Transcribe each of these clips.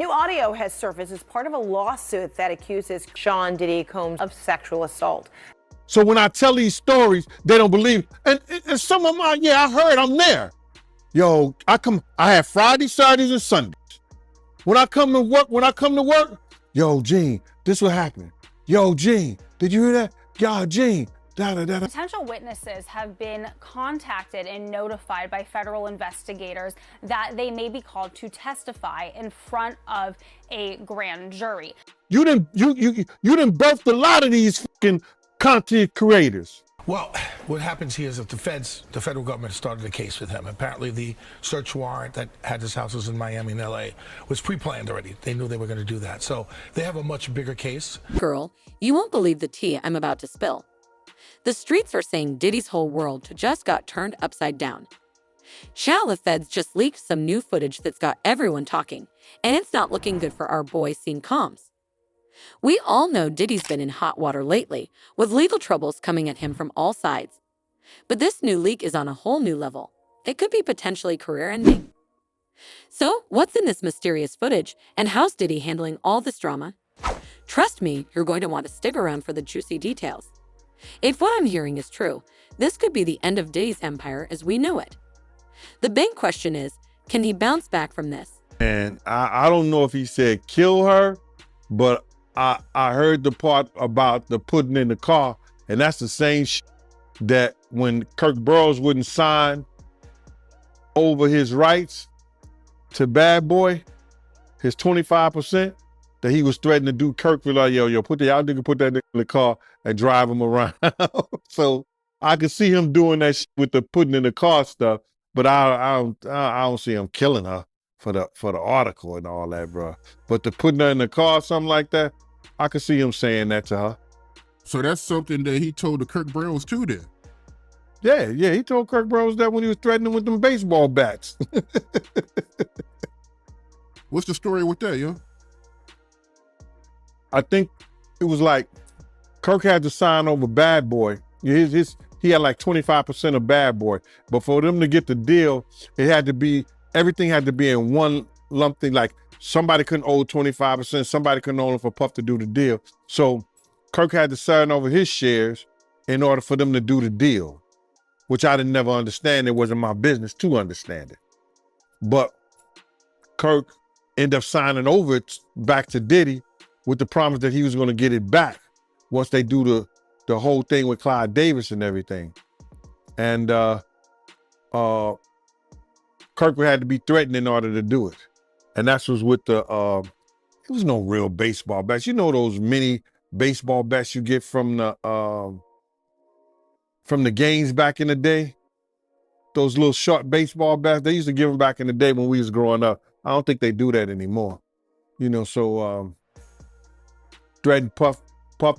New audio has surfaced as part of a lawsuit that accuses Sean Diddy Combs of sexual assault. So when I tell these stories, they don't believe. And some of them, yeah, I heard, I'm there. Yo, I have Fridays, Saturdays, and Sundays. When I come to work, yo, Gene, this what happened. Yo, Gene, did you hear that? Yo, Gene, da-da-da-da. Potential witnesses have been contacted and notified by federal investigators that they may be called to testify in front of a grand jury. You done birthed a lot of these fucking content creators. Well, what happens here is that the federal government started a case with him. Apparently the search warrant that had his houses in Miami and LA was pre-planned already. They knew they were going to do that. So they have a much bigger case. Girl, you won't believe the tea I'm about to spill. The streets are saying Diddy's whole world just got turned upside down. The feds just leaked some new footage that's got everyone talking, and it's not looking good for our boy Sean Combs. We all know Diddy's been in hot water lately, with legal troubles coming at him from all sides. But this new leak is on a whole new level. It could be potentially career-ending. So, what's in this mysterious footage, and how's Diddy handling all this drama? Trust me, you're going to want to stick around for the juicy details. If what I'm hearing is true, this could be the end of Diddy's empire as we know it. The big question is, can he bounce back from this? And I don't know if he said kill her, but I heard the part about the putting in the car, and that's the same that when Kirk Burrows wouldn't sign over his rights to Bad Boy, his 25%, that he was threatening to do. Kirk was like, yo, y'all nigga put that nigga in the car and drive him around. So I could see him doing that with the putting in the car stuff, but I don't see him killing her for the article and all that, bro. But the putting her in the car or something like that, I could see him saying that to her. So that's something that he told the Kirk Burrows too then? Yeah, he told Kirk Burrows that when he was threatening with them baseball bats. What's the story with that, yo? I think it was like Kirk had to sign over Bad Boy. He had like 25% of Bad Boy. But for them to get the deal, everything had to be in one lump thing. Like somebody couldn't owe 25%, somebody couldn't owe him for Puff to do the deal. So Kirk had to sign over his shares in order for them to do the deal, which I didn't never understand. It wasn't my business to understand it. But Kirk ended up signing over it back to Diddy with the promise that he was going to get it back once they do the whole thing with Clive Davis and everything. And Kirk had to be threatened in order to do it. And that's was with it was no real baseball bats. You know those mini baseball bats you get from the games back in the day? Those little short baseball bats, they used to give them back in the day when we was growing up. I don't think they do that anymore. You know, so threatened Puff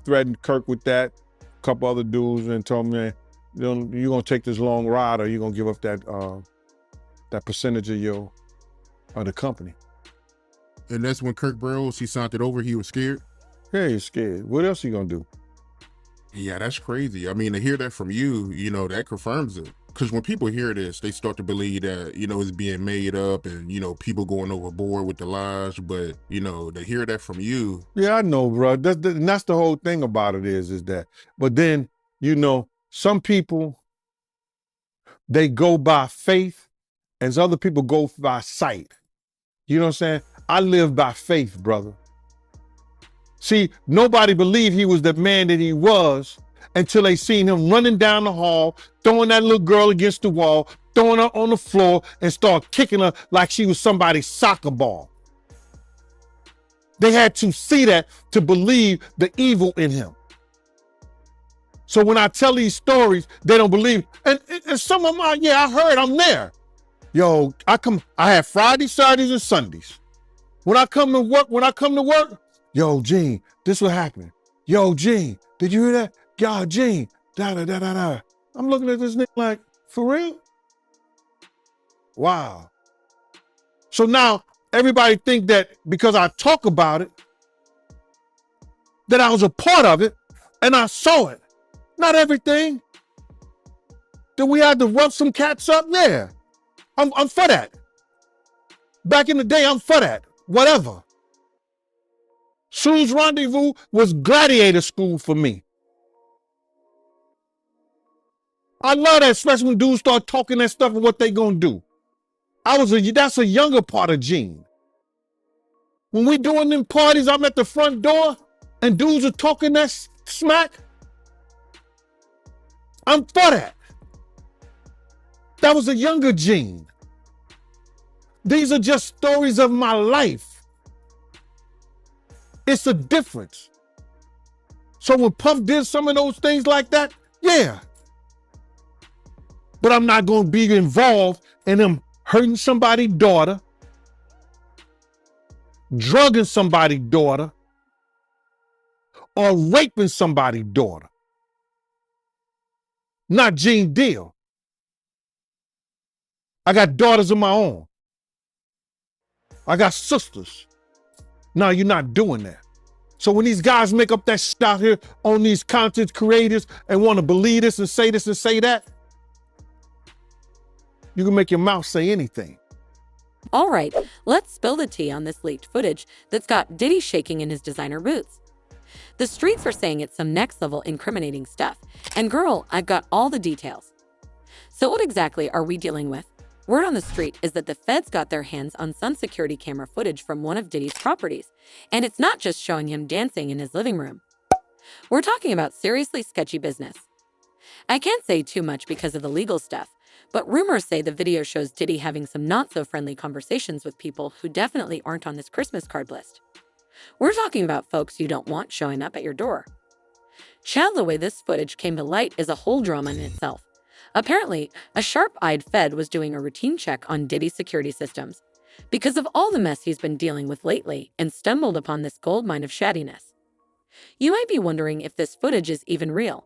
threatened Kirk with that, a couple other dudes, and told me, man, you're gonna take this long ride or you're gonna give up that percentage of the company. And that's when Kirk Burrows, he signed it over, he was scared? Yeah, he's scared. What else he gonna do? Yeah, that's crazy. I mean, to hear that from you, that confirms it. Because when people hear this, they start to believe that, it's being made up and, people going overboard with the lies. But, to hear that from you. Yeah, I know, bro. That's the whole thing about it is that. But then, some people, they go by faith and other people go by sight. You know what I'm saying? I live by faith, brother. See, nobody believed he was the man that he was until they seen him running down the hall, throwing that little girl against the wall, throwing her on the floor, and start kicking her like she was somebody's soccer ball. They had to see that to believe the evil in him. So when I tell these stories, they don't believe. And some of them, yeah, I heard, I'm there. Yo, I have Fridays, Saturdays, and Sundays. When I come to work, yo, Gene, this what happened. Yo, Gene, did you hear that? Yo, Gene, da-da-da-da-da. I'm looking at this nigga like, for real? Wow. So now everybody think that because I talk about it, that I was a part of it and I saw it. Not everything. Did we have to rough some cats up? Yeah. I'm for that. Back in the day, I'm for that. Whatever. Sue's Rendezvous was gladiator school for me. I love that, especially when dudes start talking that stuff and what they gonna do. That's a younger part of Gene. When we doing them parties, I'm at the front door and dudes are talking that smack. I'm for that. That was a younger Gene. These are just stories of my life. It's a difference. So when Puff did some of those things like that, yeah. But I'm not going to be involved in him hurting somebody's daughter, drugging somebody's daughter, or raping somebody's daughter. Not Gene Deal. I got daughters of my own. I got sisters. No, you're not doing that. So when these guys make up that shit out here on these content creators and want to believe this and say that, you can make your mouth say anything. All right, let's spill the tea on this leaked footage that's got Diddy shaking in his designer boots. The streets are saying it's some next-level incriminating stuff. And girl, I've got all the details. So what exactly are we dealing with? Word on the street is that the feds got their hands on some security camera footage from one of Diddy's properties. And it's not just showing him dancing in his living room. We're talking about seriously sketchy business. I can't say too much because of the legal stuff, but rumors say the video shows Diddy having some not-so-friendly conversations with people who definitely aren't on this Christmas card list. We're talking about folks you don't want showing up at your door. Child, the way this footage came to light is a whole drama in itself. Apparently, a sharp-eyed Fed was doing a routine check on Diddy's security systems because of all the mess he's been dealing with lately and stumbled upon this goldmine of shaddiness. You might be wondering if this footage is even real.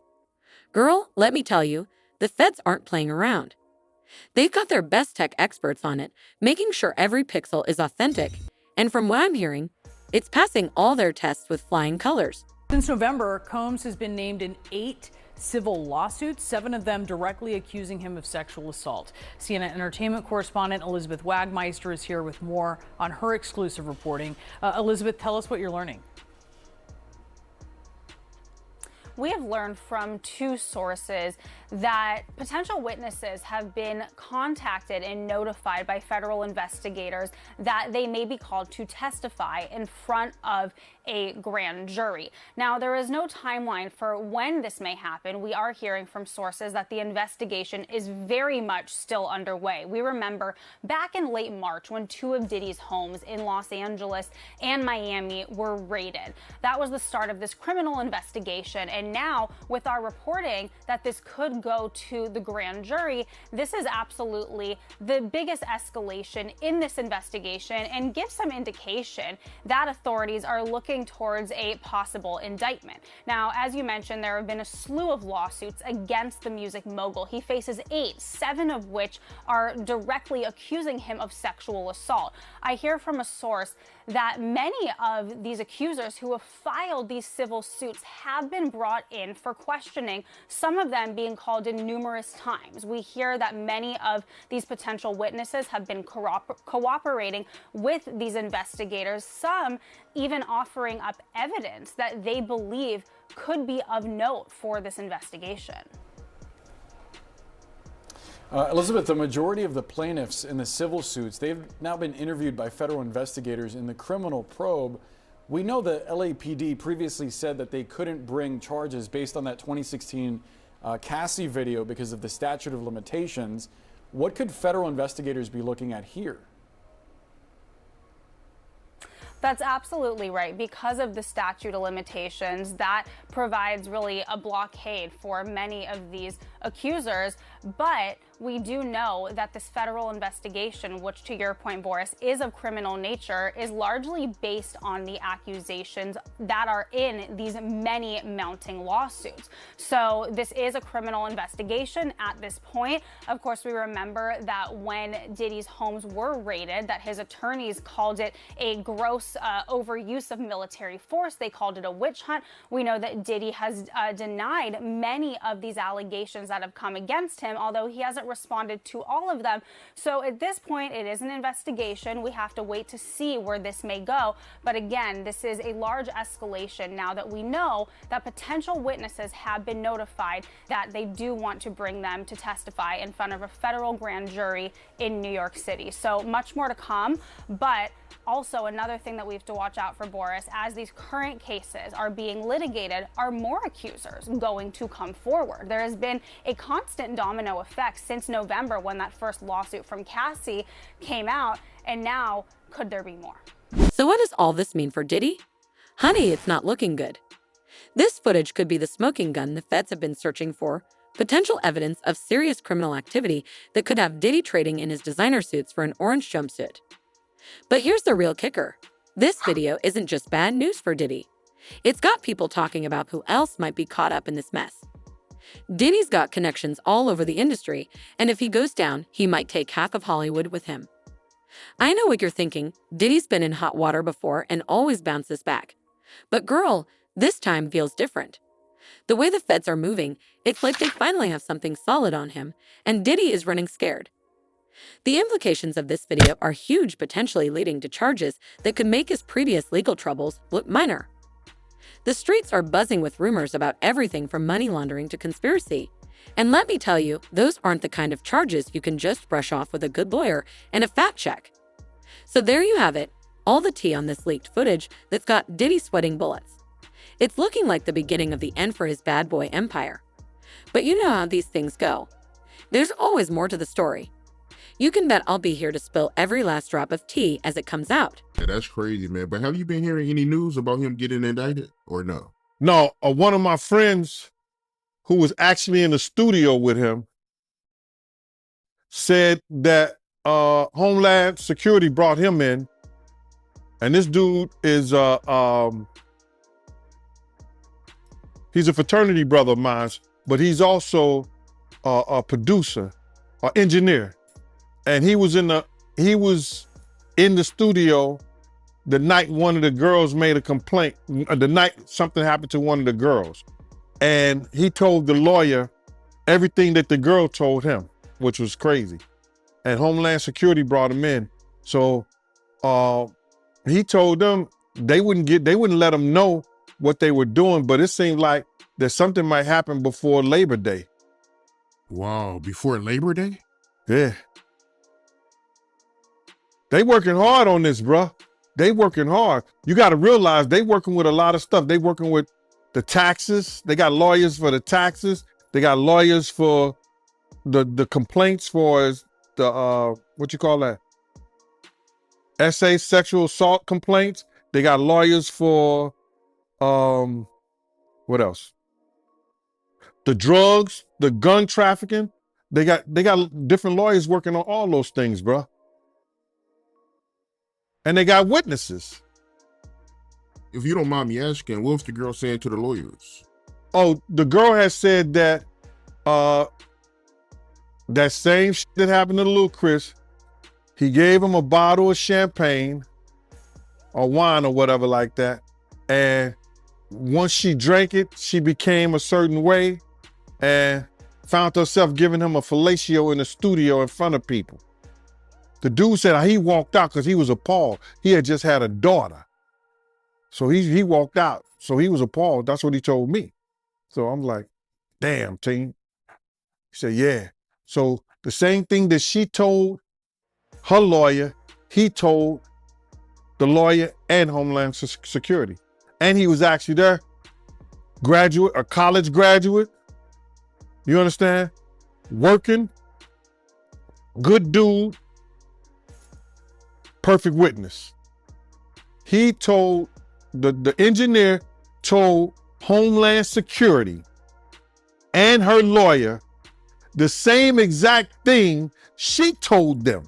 Girl, let me tell you, the feds aren't playing around. They've got their best tech experts on it, making sure every pixel is authentic, and from what I'm hearing, it's passing all their tests with flying colors. Since November, Combs has been named in 8 civil lawsuits, 7 of them directly accusing him of sexual assault. CNN entertainment correspondent Elizabeth Wagmeister is here with more on her exclusive reporting. Elizabeth, tell us what you're learning. We have learned from 2 sources that potential witnesses have been contacted and notified by federal investigators that they may be called to testify in front of a grand jury. Now, there is no timeline for when this may happen. We are hearing from sources that the investigation is very much still underway. We remember back in late March when 2 of Diddy's homes in Los Angeles and Miami were raided. That was the start of this criminal investigation, and now with our reporting that this could go to the grand jury, this is absolutely the biggest escalation in this investigation and gives some indication that authorities are looking towards a possible indictment. Now, as you mentioned, there have been a slew of lawsuits against the music mogul. He faces 8, 7 of which are directly accusing him of sexual assault. I hear from a source that many of these accusers who have filed these civil suits have been brought in for questioning, some of them being called in numerous times. We hear that many of these potential witnesses have been cooperating with these investigators, some even offering up evidence that they believe could be of note for this investigation. Elizabeth, the majority of the plaintiffs in the civil suits, they've now been interviewed by federal investigators in the criminal probe. We know the LAPD previously said that they couldn't bring charges based on that 2016 Cassie video because of the statute of limitations. What could federal investigators be looking at here? That's absolutely right. Because of the statute of limitations, that provides really a blockade for many of these accusers. But we do know that this federal investigation, which to your point, Boris, is of criminal nature, is largely based on the accusations that are in these many mounting lawsuits. So this is a criminal investigation at this point. Of course, we remember that when Diddy's homes were raided, that his attorneys called it a gross overuse of military force. They called it a witch hunt. We know that Diddy has denied many of these allegations that have come against him, although he hasn't responded to all of them. So at this point, it is an investigation. We have to wait to see where this may go. But again, this is a large escalation now that we know that potential witnesses have been notified that they do want to bring them to testify in front of a federal grand jury in New York City. So much more to come, but also another thing that we have to watch out for, Boris, as these current cases are being litigated, are more accusers going to come forward? There has been a constant domino effect since November when that first lawsuit from Cassie came out, and now could there be more? So what does all this mean for Diddy? Honey, it's not looking good. This footage could be the smoking gun the feds have been searching for, potential evidence of serious criminal activity that could have Diddy trading in his designer suits for an orange jumpsuit. But here's the real kicker. This video isn't just bad news for Diddy. It's got people talking about who else might be caught up in this mess. Diddy's got connections all over the industry, and if he goes down, he might take half of Hollywood with him. I know what you're thinking. Diddy's been in hot water before and always bounces back. But girl, this time feels different. The way the feds are moving, it's like they finally have something solid on him, and Diddy is running scared. The implications of this video are huge, potentially leading to charges that could make his previous legal troubles look minor. The streets are buzzing with rumors about everything from money laundering to conspiracy. And let me tell you, those aren't the kind of charges you can just brush off with a good lawyer and a fact check. So there you have it, all the tea on this leaked footage that's got Diddy sweating bullets. It's looking like the beginning of the end for his bad boy empire. But you know how these things go. There's always more to the story. You can bet I'll be here to spill every last drop of tea as it comes out. Yeah, that's crazy, man. But have you been hearing any news about him getting indicted or no? No, one of my friends who was actually in the studio with him said that Homeland Security brought him in, and this dude is he's a fraternity brother of mine, but he's also a producer, an engineer. And he was in the studio the night one of the girls made a complaint, the night something happened to one of the girls. And he told the lawyer everything that the girl told him, which was crazy. And Homeland Security brought him in. So he told them they wouldn't let him know what they were doing, but it seemed like that something might happen before Labor Day. Wow, before Labor Day? Yeah. They working hard on this, bruh. They working hard. You got to realize they working with a lot of stuff. They working with the taxes. They got lawyers for the taxes. They got lawyers for the complaints for the, what you call that? SA sexual assault complaints. They got lawyers for, what else? The drugs, the gun trafficking. They got different lawyers working on all those things, bruh. And they got witnesses. If you don't mind me asking, what was the girl saying to the lawyers? Oh, the girl has said that that same shit that happened to little Chris, he gave him a bottle of champagne or wine or whatever like that. And once she drank it, she became a certain way and found herself giving him a fellatio in the studio in front of people. The dude said he walked out because he was appalled. He had just had a daughter. So he walked out. So he was appalled. That's what he told me. So I'm like, damn, team. He said, yeah. So the same thing that she told her lawyer, he told the lawyer and Homeland Security. And he was actually there, a college graduate. You understand? Working, good dude, perfect witness. He told, the engineer told Homeland Security and her lawyer the same exact thing she told them.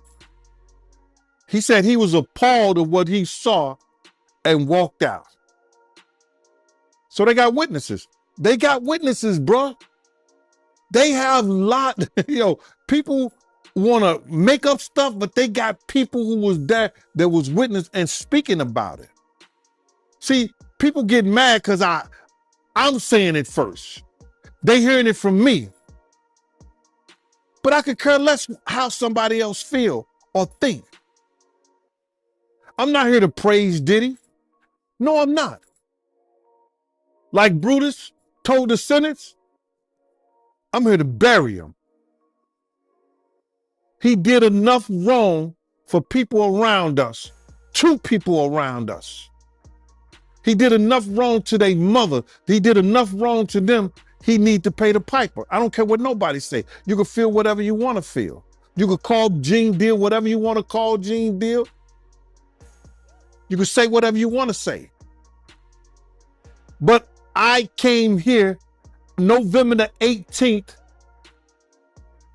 He said he was appalled at what he saw and walked out. So they got witnesses. They got witnesses, bruh. They have a lot, people want to make up stuff, but they got people who was there that was witness and speaking about it. See, people get mad because I'm saying it first. They hearing it from me. But I could care less how somebody else feel or think. I'm not here to praise Diddy. No, I'm not. Like Brutus told the sentence, I'm here to bury him. He did enough wrong for people around us, to people around us. He did enough wrong to their mother. He did enough wrong to them. He need to pay the piper. I don't care what nobody say. You can feel whatever you want to feel. You can call Gene Deal whatever you want to call Gene Deal. You can say whatever you want to say. But I came here November the 18th,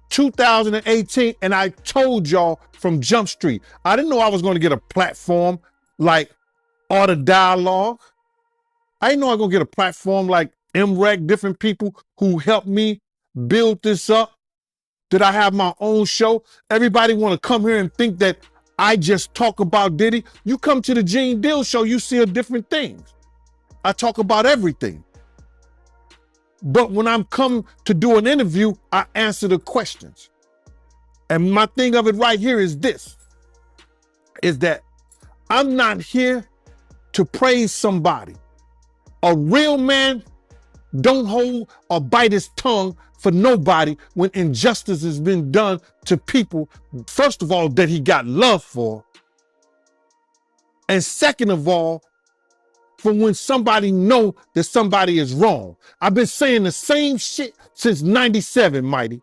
2018, and I told y'all from Jump Street, I didn't know I was going to get a platform like Art of Dialogue. I didn't know I was going to get a platform like MREC, different people who helped me build this up. Did I have my own show? Everybody want to come here and think that I just talk about Diddy. You come to the Gene Deal show, you see a different things. I talk about everything. But when I'm come to do an interview, I answer the questions. And my thing of it right here is this, is that I'm not here to praise somebody. A real man don't hold or bite his tongue for nobody when injustice has been done to people, first of all, that he got love for. And second of all, for when somebody know that somebody is wrong. I've been saying the same shit since 97, Mighty.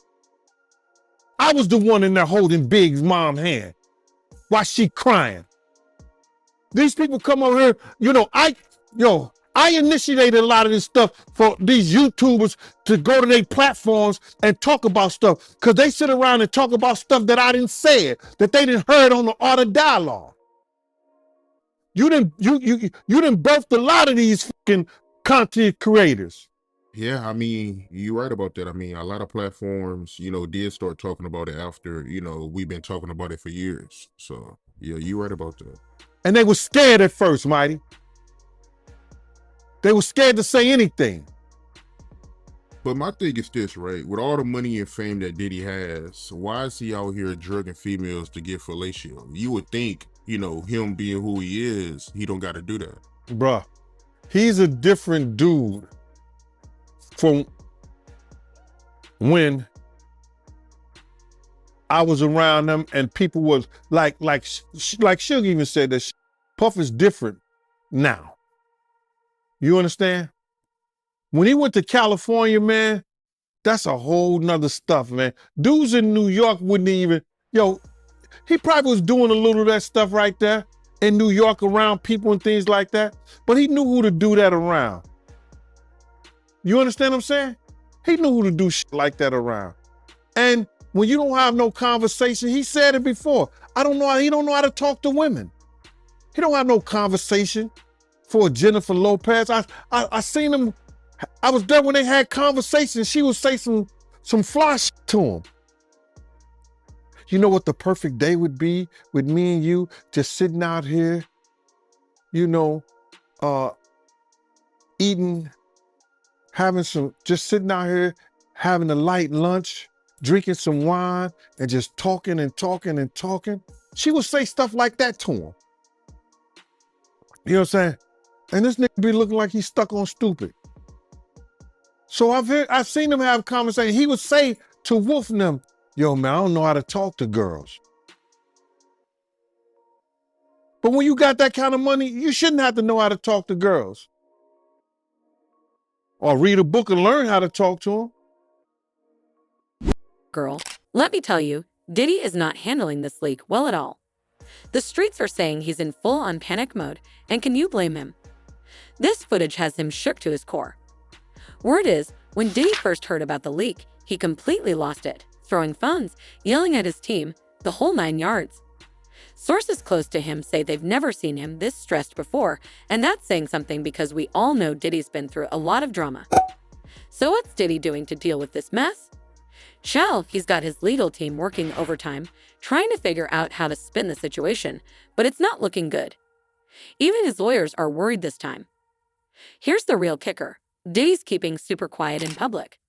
I was the one in there holding Big's mom's hand while she crying. These people come over here, I initiated a lot of this stuff for these YouTubers to go to their platforms and talk about stuff, because they sit around and talk about stuff that I didn't say, that they didn't heard on the Art of Dialogue. You didn't birthed a lot of these fucking content creators. Yeah, I mean, you're right about that. I mean, a lot of platforms, did start talking about it after, we've been talking about it for years. So, yeah, you're right about that. And they were scared at first, Mighty. They were scared to say anything. But my thing is this, right? With all the money and fame that Diddy has, why is he out here drugging females to get fellatio? You would think, him being who he is, he don't got to do that. Bruh, he's a different dude from when I was around him and people was like Suge even said that Puff is different now. You understand? When he went to California, man, that's a whole nother stuff, man. Dudes in New York wouldn't even, he probably was doing a little of that stuff right there in New York around people and things like that, but he knew who to do that around. You understand what I'm saying? He knew who to do shit like that around. And when you don't have no conversation, he said it before, he don't know how to talk to women. He don't have no conversation for Jennifer Lopez. I seen him, I was there when they had conversations. She would say some fly shit to him. You know what the perfect day would be with me and you just sitting out here, eating, just sitting out here, having a light lunch, drinking some wine, and just talking and talking and talking. She would say stuff like that to him. You know what I'm saying? And this nigga be looking like he's stuck on stupid. So I've seen him have conversations. He would say to Wolf and them, yo, man, I don't know how to talk to girls. But when you got that kind of money, you shouldn't have to know how to talk to girls. Or read a book and learn how to talk to them. Girl, let me tell you, Diddy is not handling this leak well at all. The streets are saying he's in full-on panic mode, and can you blame him? This footage has him shook to his core. Word is, when Diddy first heard about the leak, he completely lost it, throwing phones, yelling at his team, the whole 9 yards. Sources close to him say they've never seen him this stressed before, and that's saying something because we all know Diddy's been through a lot of drama. So what's Diddy doing to deal with this mess? He's got his legal team working overtime, trying to figure out how to spin the situation, but it's not looking good. Even his lawyers are worried this time. Here's the real kicker. Diddy's keeping super quiet in public.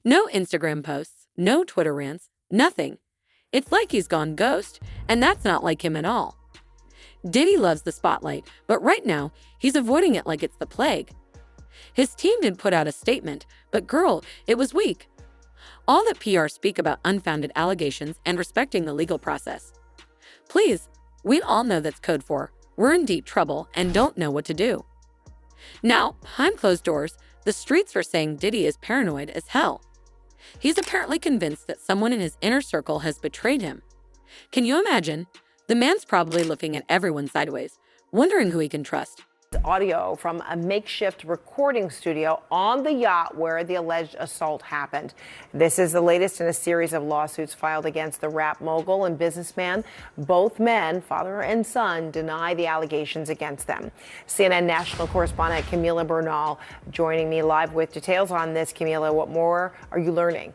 No Instagram posts, no Twitter rants, Nothing. It's like he's gone ghost, and that's not like him at all. Diddy loves the spotlight, but right now, he's avoiding it like it's the plague. His team did put out a statement, but girl, it was weak. All that PR speak about unfounded allegations and respecting the legal process. Please, we all know that's code for we're in deep trouble and don't know what to do. Now, behind closed doors, the streets are saying Diddy is paranoid as hell. He's apparently convinced that someone in his inner circle has betrayed him. Can you imagine? The man's probably looking at everyone sideways, wondering who he can trust. Audio from a makeshift recording studio on the yacht where the alleged assault happened. This is the latest in a series of lawsuits filed against the rap mogul and businessman. Both men, father and son, deny the allegations against them. CNN national correspondent Camila Bernal joining me live with details on this. Camila, what more are you learning?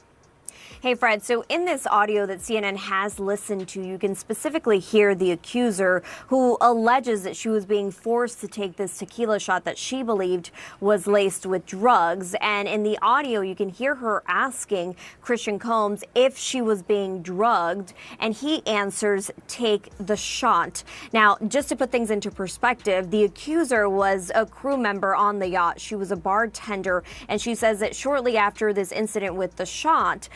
Hey, Fred. So in this audio that CNN has listened to, you can specifically hear the accuser who alleges that she was being forced to take this tequila shot that she believed was laced with drugs. And in the audio, you can hear her asking Christian Combs if she was being drugged. And he answers, take the shot. Now, just to put things into perspective, the accuser was a crew member on the yacht. She was a bartender. And she says that shortly after this incident with the shot,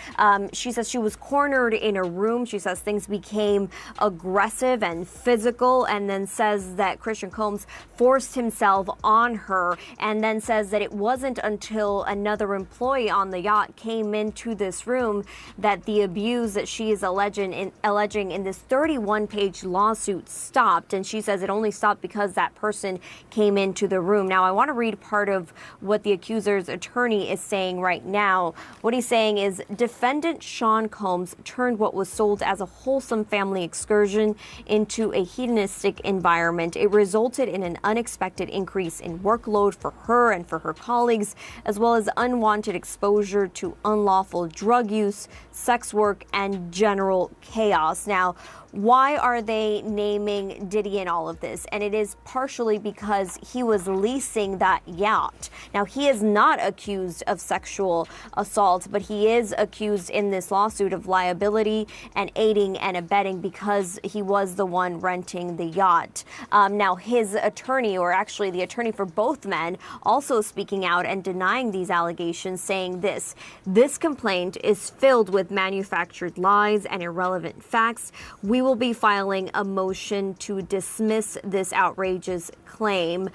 she says she was cornered in a room. She says things became aggressive and physical, and then says that Christian Combs forced himself on her, and then says that it wasn't until another employee on the yacht came into this room that the abuse that she is alleging in this 31-page lawsuit stopped. And she says it only stopped because that person came into the room. Now, I want to read part of what the accuser's attorney is saying right now. What he's saying is, defendant Sean Combs turned what was sold as a wholesome family excursion into a hedonistic environment. It resulted in an unexpected increase in workload for her and for her colleagues, as well as unwanted exposure to unlawful drug use, sex work, and general chaos. Now, why are they naming Diddy in all of this? And it is partially because he was leasing that yacht. Now, he is not accused of sexual assault, but he is accused in this lawsuit of liability and aiding and abetting because he was the one renting the yacht. Now, his attorney, or actually the attorney for both men, also speaking out and denying these allegations, saying this complaint is filled with manufactured lies and irrelevant facts. We will be filing a motion to dismiss this outrageous claim.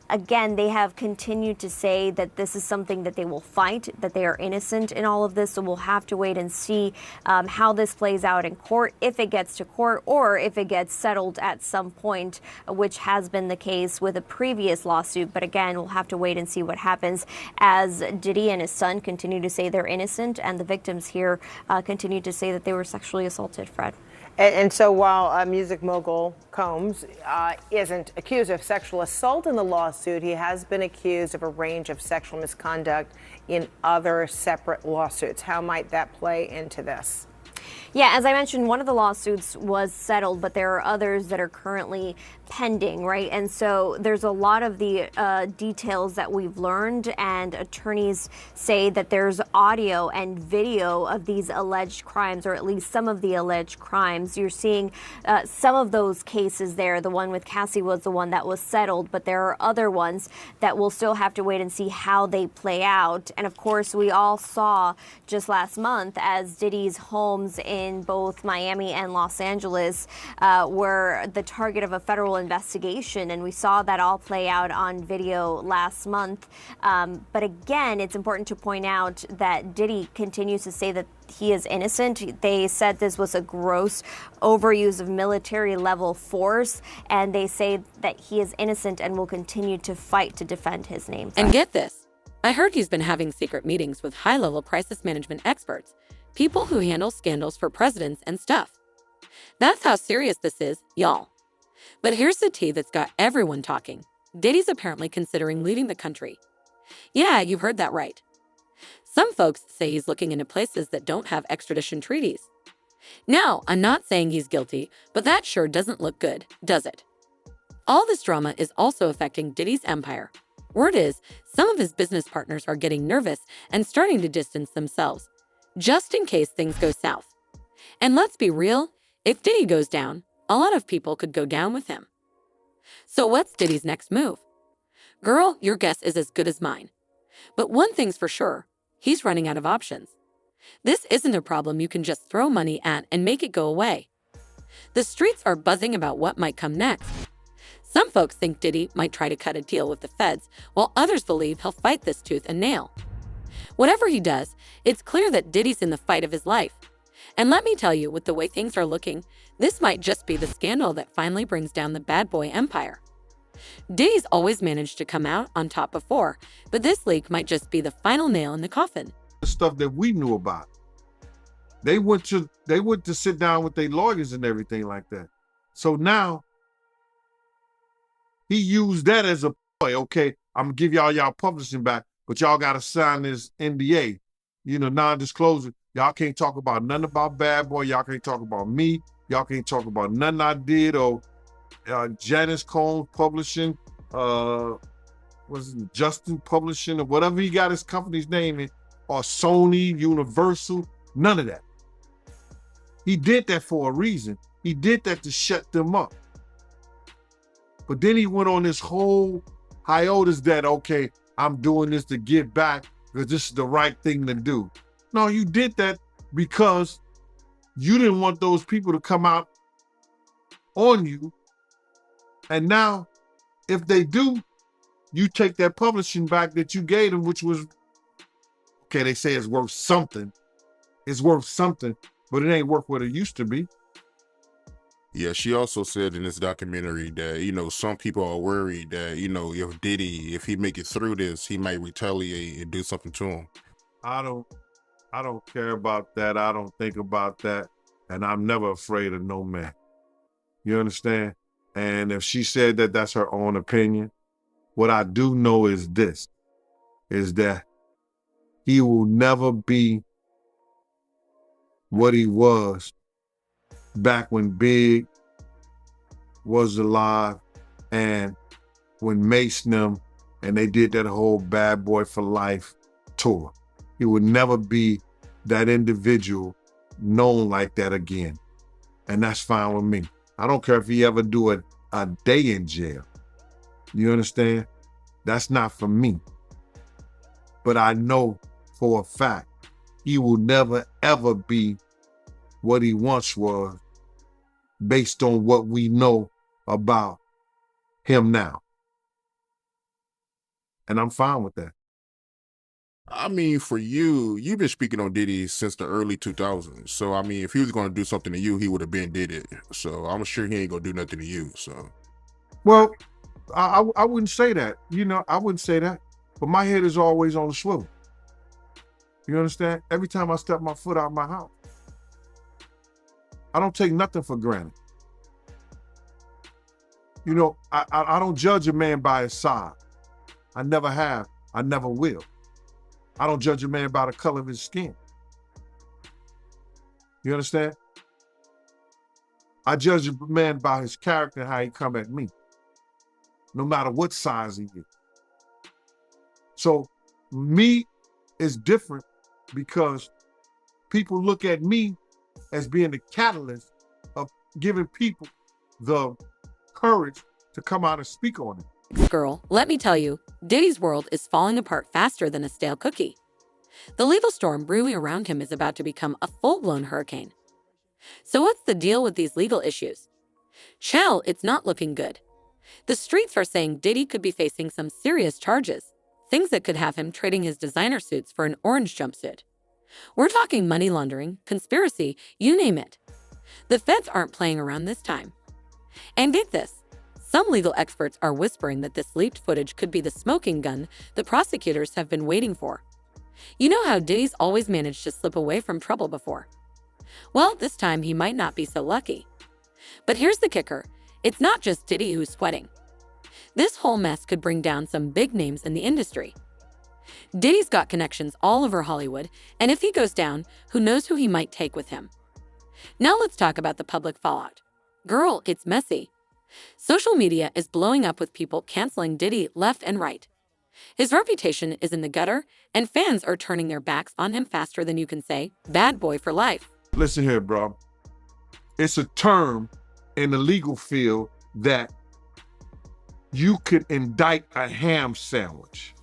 Again, they have continued to say that this is something that they will fight, that they are innocent in all of this. So we'll have to wait and see how this plays out in court, if it gets to court or if it gets settled at some point, which has been the case with a previous lawsuit. But again, we'll have to wait and see what happens as Diddy and his son continue to say they're innocent, and the victims here continue to say that they were sexually assaulted, Fred. And so while music mogul Combs isn't accused of sexual assault in the lawsuit, he has been accused of a range of sexual misconduct in other separate lawsuits. How might that play into this? Yeah, as I mentioned, one of the lawsuits was settled, but there are others that are currently pending, right? And so there's a lot of the details that we've learned, and attorneys say that there's audio and video of these alleged crimes, or at least some of the alleged crimes. You're seeing some of those cases there. The one with Cassie was the one that was settled, but there are other ones that we'll still have to wait and see how they play out. And of course, we all saw just last month as Diddy's homes in both Miami and Los Angeles were the target of a federal investigation, and we saw that all play out on video last month. But again, it's important to point out that Diddy continues to say that he is innocent. They said this was a gross overuse of military level force, and they say that he is innocent and will continue to fight to defend his name. And get this, I heard he's been having secret meetings with high-level crisis management experts, people who handle scandals for presidents and stuff. That's how serious this is, y'all. But here's the tea that's got everyone talking. Diddy's apparently considering leaving the country. Yeah, you heard that right. Some folks say he's looking into places that don't have extradition treaties. Now, I'm not saying he's guilty, but that sure doesn't look good, does it? All this drama is also affecting Diddy's empire. Word is, some of his business partners are getting nervous and starting to distance themselves, just in case things go south. And let's be real, if Diddy goes down, a lot of people could go down with him. So what's Diddy's next move? Girl, your guess is as good as mine. But one thing's for sure, he's running out of options. This isn't a problem you can just throw money at and make it go away. The streets are buzzing about what might come next. Some folks think Diddy might try to cut a deal with the feds, while others believe he'll fight this tooth and nail. Whatever he does, it's clear that Diddy's in the fight of his life. And let me tell you, with the way things are looking, this might just be the scandal that finally brings down the bad boy empire. Diddy's always managed to come out on top before, but this leak might just be the final nail in the coffin. The stuff that we knew about. They went to sit down with their lawyers and everything like that. So now he used that as a play. Okay, I'm gonna give y'all publishing back, but y'all gotta sign this NDA, non-disclosure. Y'all can't talk about nothing about Bad Boy. Y'all can't talk about me. Y'all can't talk about nothing I did or Janice Combs Publishing, Justin Publishing or whatever he got his company's name in, or Sony, Universal, none of that. He did that for a reason. He did that to shut them up. But then he went on this whole hiatus that, okay, I'm doing this to get back because this is the right thing to do. No, you did that because you didn't want those people to come out on you. And now, if they do, you take that publishing back that you gave them, which was, okay, they say it's worth something. It's worth something, but it ain't worth what it used to be. Yeah, she also said in this documentary that, some people are worried that, if Diddy, if he make it through this, he might retaliate and do something to him. I don't care about that. I don't think about that. And I'm never afraid of no man. You understand? And if she said that that's her own opinion, what I do know is this, is that he will never be what he was back when Big was alive and when Mace and them, and they did that whole Bad Boy for Life tour. He would never be that individual known like that again. And that's fine with me. I don't care if he ever do a day in jail. You understand? That's not for me. But I know for a fact he will never, ever be what he once was based on what we know about him now. And I'm fine with that. I mean, for you, you've been speaking on Diddy since the early 2000s. So, I mean, if he was going to do something to you, he would have been did it. So, I'm sure he ain't going to do nothing to you. So, well, I wouldn't say that. I wouldn't say that. But my head is always on the swivel. You understand? Every time I step my foot out of my house, I don't take nothing for granted. I don't judge a man by his side. I never have. I never will. I don't judge a man by the color of his skin. You understand? I judge a man by his character and how he come at me, no matter what size he is. So me is different because people look at me as being the catalyst of giving people the courage to come out and speak on it. Girl, let me tell you, Diddy's world is falling apart faster than a stale cookie. The legal storm brewing around him is about to become a full-blown hurricane. So what's the deal with these legal issues? Child, it's not looking good. The streets are saying Diddy could be facing some serious charges, things that could have him trading his designer suits for an orange jumpsuit. We're talking money laundering, conspiracy, you name it. The feds aren't playing around this time. And get this, some legal experts are whispering that this leaked footage could be the smoking gun the prosecutors have been waiting for. You know how Diddy's always managed to slip away from trouble before? Well, this time he might not be so lucky. But here's the kicker, it's not just Diddy who's sweating. This whole mess could bring down some big names in the industry. Diddy's got connections all over Hollywood, and if he goes down, who knows who he might take with him. Now let's talk about the public fallout. Girl, it's messy. Social media is blowing up with people canceling Diddy left and right. His reputation is in the gutter, and fans are turning their backs on him faster than you can say, bad boy for life. Listen here, bro. It's a term in the legal field that you could indict a ham sandwich,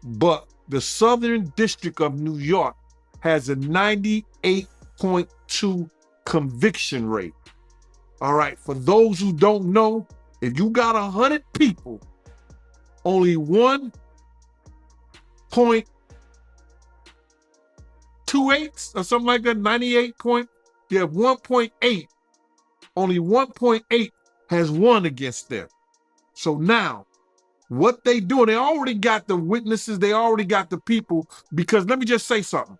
but the Southern District of New York has a 98.2 conviction rate. All right, for those who don't know, if you got 100 people, only 1.28 or something like that, 1.8, only 1.8 has won against them. So now, what they doing, they already got the witnesses, they already got the people, because let me just say something.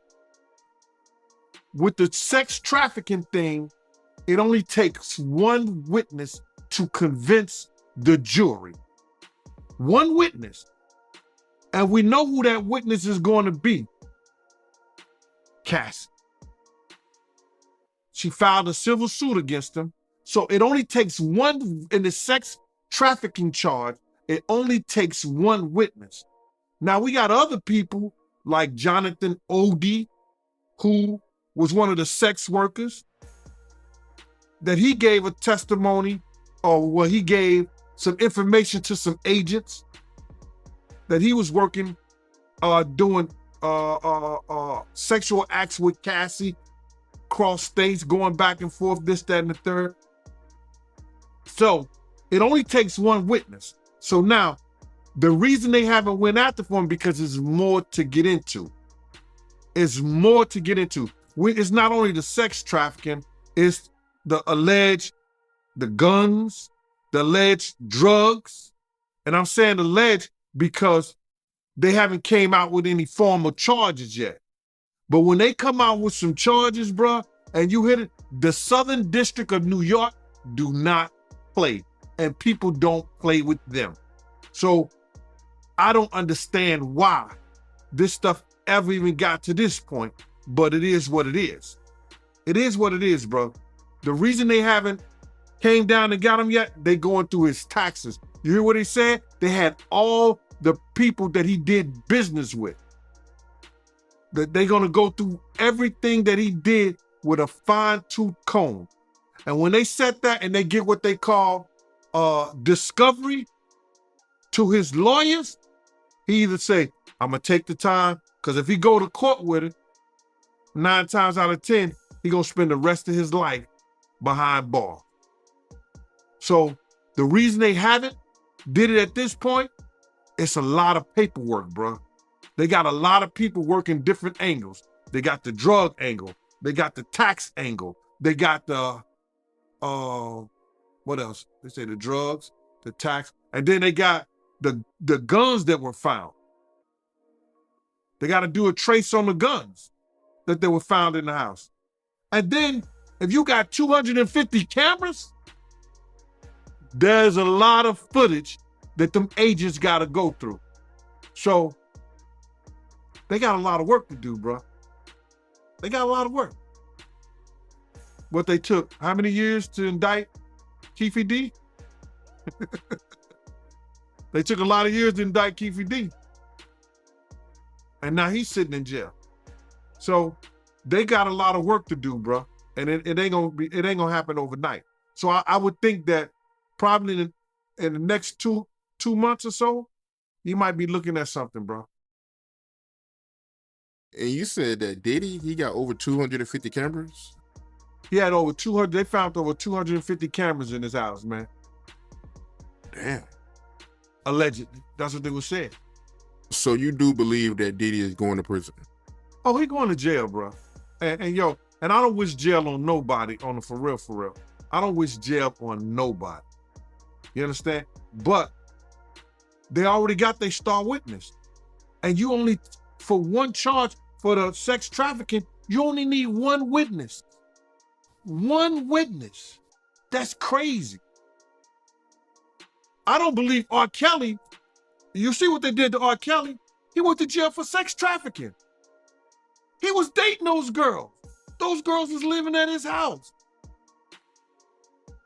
With the sex trafficking thing, it only takes one witness to convince the jury. One witness. And we know who that witness is going to be. Cassie. She filed a civil suit against him. So it only takes one, in the sex trafficking charge, it only takes one witness. Now we got other people like Jonathan Odie, who was one of the sex workers, that he gave a testimony, or he gave some information to some agents that he was working, doing sexual acts with Cassie, cross states, going back and forth, this, that, and the third. So it only takes one witness. So now, the reason they haven't went after for him, because there's more to get into. It's more to get into. It's not only the sex trafficking, it's the guns, the alleged drugs. And I'm saying alleged because they haven't came out with any formal charges yet. But when they come out with some charges, bruh, and you hit it, the Southern District of New York do not play. And people don't play with them. So I don't understand why this stuff ever even got to this point, but it is what it is. It is what it is, bro. The reason they haven't came down and got him yet, they going through his taxes. You hear what he said? They had all the people that he did business with. That they're gonna go through everything that he did with a fine-tooth comb. And when they set that and they get what they call discovery to his lawyers, he either say, I'm gonna take the time, because if he go to court with it, 9 times out of 10, he gonna spend the rest of his life behind bars. So the reason they haven't did it at this point, it's a lot of paperwork, bro. They got a lot of people working different angles. They got the drug angle. They got the tax angle. They got the, what else? They say the drugs, the tax, and then they got the guns that were found. They got to do a trace on the guns that they were found in the house. And then if you got 250 cameras, there's a lot of footage that them agents got to go through. So they got a lot of work to do, bro. They got a lot of work. What they took, how many years to indict Keefe D? They took a lot of years to indict Keefe D. And now he's sitting in jail. So they got a lot of work to do, bro. And it ain't gonna happen overnight. So I would think that probably in the next two months or so, you might be looking at something, bro. And you said that Diddy, he got over 250 cameras? He had over 200, they found over 250 cameras in his house, man. Damn. Allegedly. That's what they were saying. So you do believe that Diddy is going to prison? Oh, he going to jail, bro. And I don't wish jail on nobody, on the for real. I don't wish jail on nobody. You understand? But they already got their star witness. And you only, for one charge, for the sex trafficking, you only need one witness. One witness. That's crazy. I don't believe R. Kelly, you see what they did to R. Kelly? He went to jail for sex trafficking. He was dating those girls. Those girls was living at his house.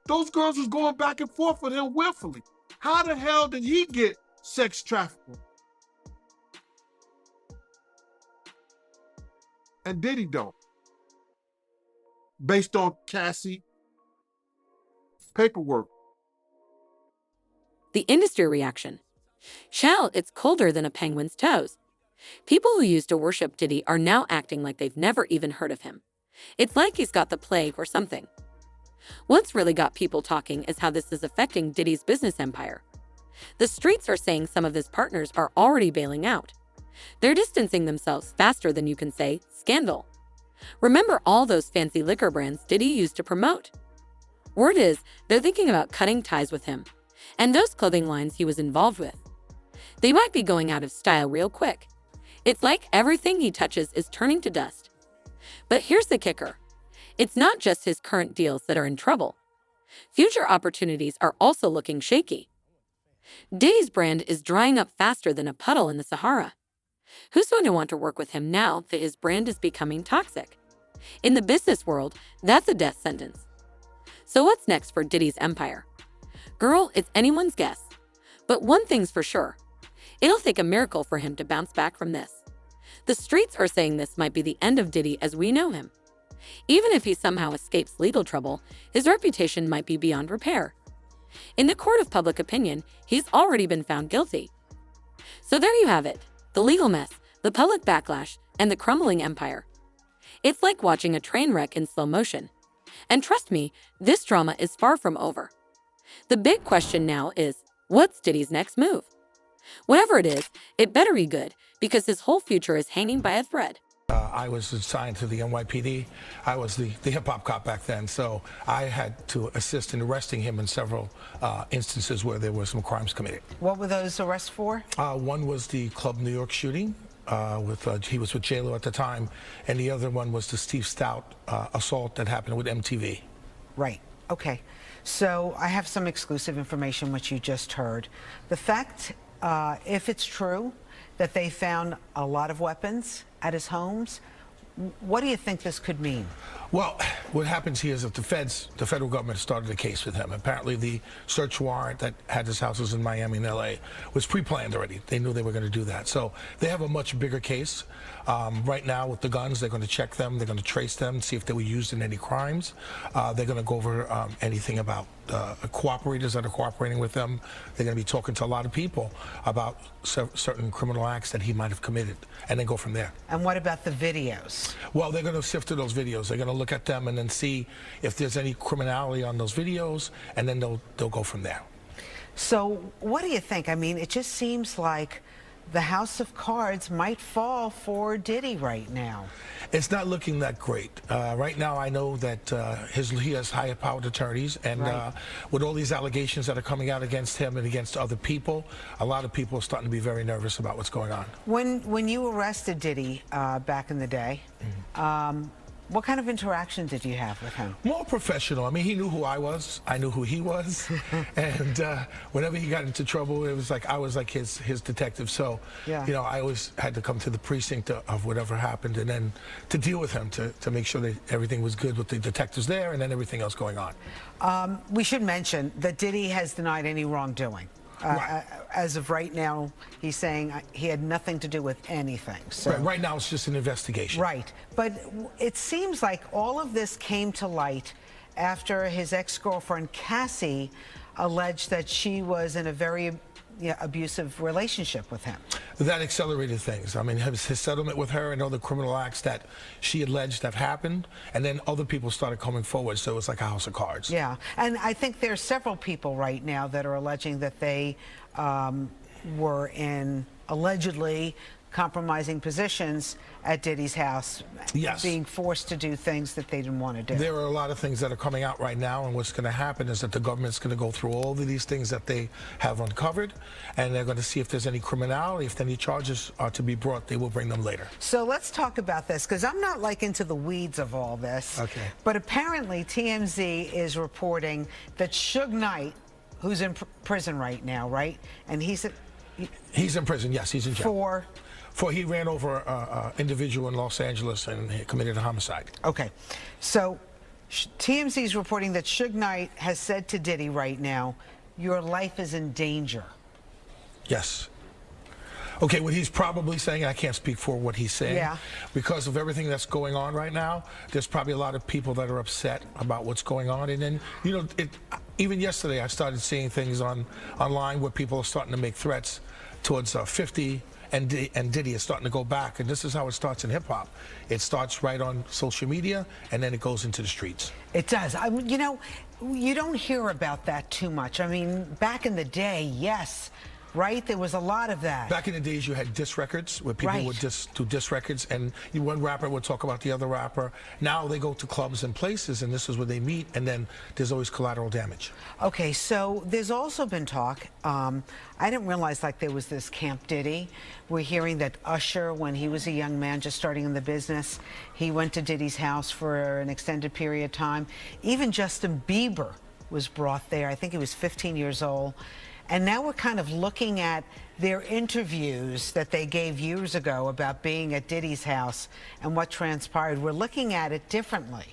Those girls was going back and forth with him willfully. How the hell did he get sex trafficking? And Diddy don't. based on Cassie paperwork. The industry reaction. Shall, it's colder than a penguin's toes. People who used to worship Diddy are now acting like they've never even heard of him. It's like he's got the plague or something. What's really got people talking is how this is affecting Diddy's business empire. The streets are saying some of his partners are already bailing out. They're distancing themselves faster than you can say scandal. Remember all those fancy liquor brands Diddy used to promote? Word is, they're thinking about cutting ties with him, and those clothing lines he was involved with. They might be going out of style real quick. It's like everything he touches is turning to dust. But here's the kicker. It's not just his current deals that are in trouble. Future opportunities are also looking shaky. Diddy's brand is drying up faster than a puddle in the Sahara. Who's going to want to work with him now that his brand is becoming toxic? In the business world, that's a death sentence. So what's next for Diddy's empire? Girl, it's anyone's guess. But one thing's for sure. It'll take a miracle for him to bounce back from this. The streets are saying this might be the end of Diddy as we know him. Even if he somehow escapes legal trouble, his reputation might be beyond repair. In the court of public opinion, he's already been found guilty. So there you have it, the legal mess, the public backlash, and the crumbling empire. It's like watching a train wreck in slow motion. And trust me, this drama is far from over. The big question now is, what's Diddy's next move? Whatever it is, it better be good, because his whole future is hanging by a thread. I was assigned to the NYPD. I was the hip-hop cop back then, so I had to assist in arresting him in several instances where there were some crimes committed. What were those arrests for? One was the Club New York shooting. He was with J-Lo at the time, and the other one was the Steve Stout assault that happened with MTV. Right. Okay. So I have some exclusive information which you just heard. The fact, if it's true, that they found a lot of weapons at his homes, what do you think this could mean? Well, what happens here is that the federal government started a case with him. Apparently the search warrant that had his houses in Miami and LA was pre-planned already. They knew they were going to do that. So they have a much bigger case. Right now with the guns, they're going to check them, they're going to trace them, see if they were used in any crimes. They're going to go over anything about cooperators that are cooperating with them. They're going to be talking to a lot of people about certain criminal acts that he might have committed, and then go from there. And what about the videos? Well, they're going to sift through those videos. They're going to look at them and then see if there's any criminality on those videos, and then they'll go from there. So what do you think? I mean, it just seems like the house of cards might fall for Diddy right now. It's not looking that great. Right now, I know that he has higher-powered attorneys, and right. With all these allegations that are coming out against him and against other people, a lot of people are starting to be very nervous about what's going on. When you arrested Diddy back in the day, what kind of interaction did you have with him? More professional. I mean, he knew who I was. I knew who he was. And whenever he got into trouble, it was like I was like his detective. So, yeah. You know, I always had to come to the precinct of whatever happened, and then to deal with him, to make sure that everything was good with the detectives there and then everything else going on. We should mention that Diddy has denied any wrongdoing. Right. As of right now, he's saying he had nothing to do with anything. So. Right now, it's just an investigation. Right. But it seems like all of this came to light after his ex-girlfriend, Cassie, alleged that she was in a very abusive relationship with him. That accelerated things. I mean, his settlement with her and all the criminal acts that she alleged have happened, and then other people started coming forward, so it's like a house of cards. Yeah, and I think there are several people right now that are alleging that they were in allegedly compromising positions at Diddy's house, yes, being forced to do things that they didn't want to do. There are a lot of things that are coming out right now, and what's going to happen is that the government's going to go through all of these things that they have uncovered, and they're going to see if there's any criminality. If any charges are to be brought, they will bring them later. So let's talk about this, because I'm not like into the weeds of all this. Okay. But apparently TMZ is reporting that Suge Knight, who's in prison right now, right? And he's in prison, yes, he's in jail. For he ran over an individual in Los Angeles and he committed a homicide. Okay. So TMZ is reporting that Suge Knight has said to Diddy right now, your life is in danger. Yes. Okay, what he's probably saying, I can't speak for what he's saying. Yeah. Because of everything that's going on right now, there's probably a lot of people that are upset about what's going on. And then, even yesterday, I started seeing things online where people are starting to make threats towards 50, and Diddy is starting to go back. And this is how it starts in hip hop. It starts right on social media, and then it goes into the streets. It does. You don't hear about that too much. I mean, back in the day, yes, right? There was a lot of that. Back in the days, you had diss records where people would just do diss records, and one rapper would talk about the other rapper. Now they go to clubs and places, and this is where they meet, and then there's always collateral damage. Okay, so there's also been talk. I didn't realize there was this Camp Diddy. We're hearing that Usher, when he was a young man just starting in the business, he went to Diddy's house for an extended period of time. Even Justin Bieber was brought there. I think he was 15 years old. And now we're kind of looking at their interviews that they gave years ago about being at Diddy's house and what transpired. We're looking at it differently.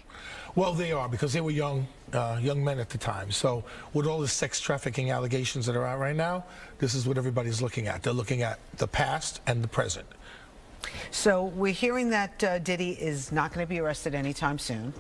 Well, they are, because they were young men at the time. So with all the sex trafficking allegations that are out right now, this is what everybody's looking at. They're looking at the past and the present. So we're hearing that Diddy is not going to be arrested anytime soon.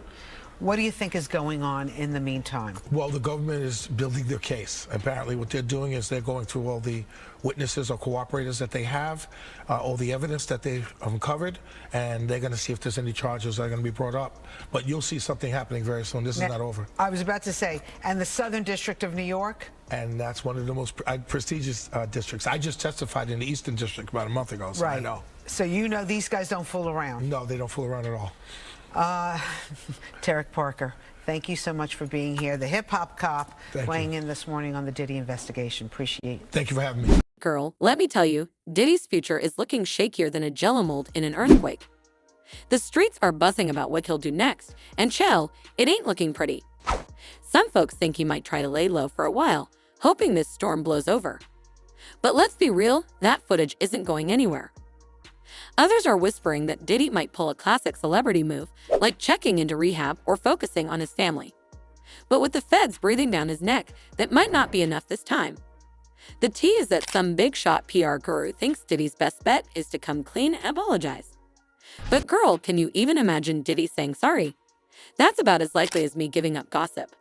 What do you think is going on in the meantime? Well, the government is building their case. Apparently what they're doing is they're going through all the witnesses or cooperators that they have, all the evidence that they've uncovered, and they're going to see if there's any charges that are going to be brought up. But you'll see something happening very soon. This is not over. I was about to say, and the Southern District of New York? And that's one of the most prestigious districts. I just testified in the Eastern District about a month ago, so I know. So you know these guys don't fool around? No, they don't fool around at all. Tarek Parker, thank you so much for being here. The hip-hop cop weighing in this morning on the Diddy investigation. Appreciate it. Thank you for having me. Girl, let me tell you, Diddy's future is looking shakier than a jello mold in an earthquake. The streets are buzzing about what he'll do next, and Chell, it ain't looking pretty. Some folks think he might try to lay low for a while, hoping this storm blows over. But let's be real, that footage isn't going anywhere. Others are whispering that Diddy might pull a classic celebrity move, like checking into rehab or focusing on his family. But with the feds breathing down his neck, that might not be enough this time. The tea is that some big shot PR guru thinks Diddy's best bet is to come clean and apologize. But girl, can you even imagine Diddy saying sorry? That's about as likely as me giving up gossip.